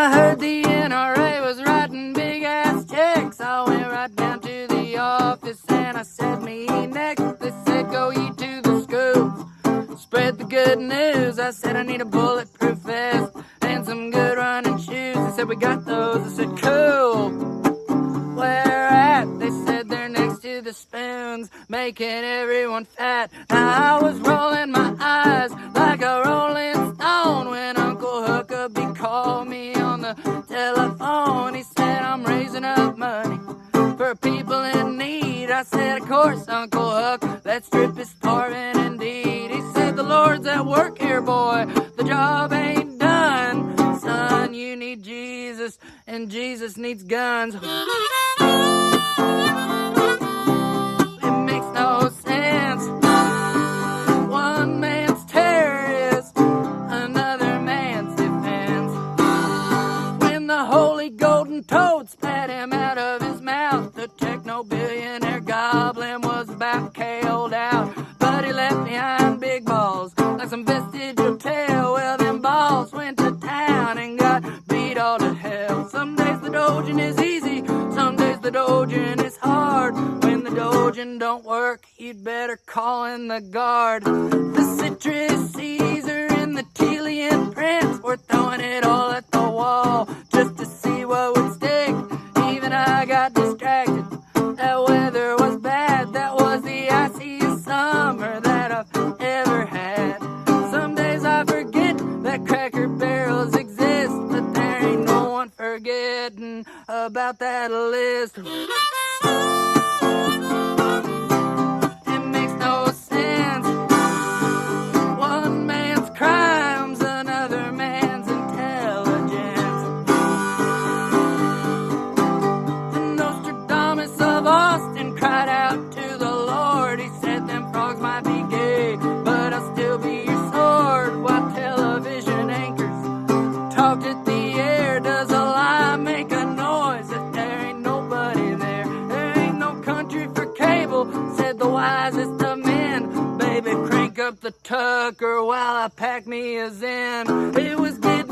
I heard the NRA was writing big ass checks. I went right down to the office and I said, me next. They said, go ye to the schools, spread the good news. I said, I need a bulletproof vest and some good running shoes. They said, we got those. I said, cool. Where at? They said, they're next to the spoons, making everyone fat. Now I was rolling my eyes like a rolling stone when Uncle Huckabee called me on the telephone. He said, I'm raising up money for people in need. I said, of course, Uncle Huck, let's strip his starving indeed. He said, the Lord's at work here, boy, the job ain't done. Son, you need Jesus, and Jesus needs guns. It makes no sense. One man's terrorist, another man's defense. When the holy golden toad spat him out of his mouth, the techno-billionaire goblin was about KO'd out. But he left behind big balls, like some vestigial tail. Well, them balls went to town and got beat all to hell. Some days the dodging is easy, some days the dodging is hard. When the dodging don't work, you'd better call in the guard. The citrus Caesar and the Telian prince were throwing it all at the wall just to see what would stick. Even I got distracted. That weather was bad. That was the iciest summer that I've ever had. Some days I forget that Cracker Barrels exist, but there ain't no one forgetting about that list. It makes no sense. One man's crimes, another man's intelligence. The Nostradamus of Austin cried out to the Lord. He said them frogs might be gay, but I'll still be your sword. While television anchors talked at the air, does a lie make a noise if there ain't nobody there? There ain't no country for cable, said the wisest of men. Baby, crank up the Tucker while I pack me a Zen. It was getting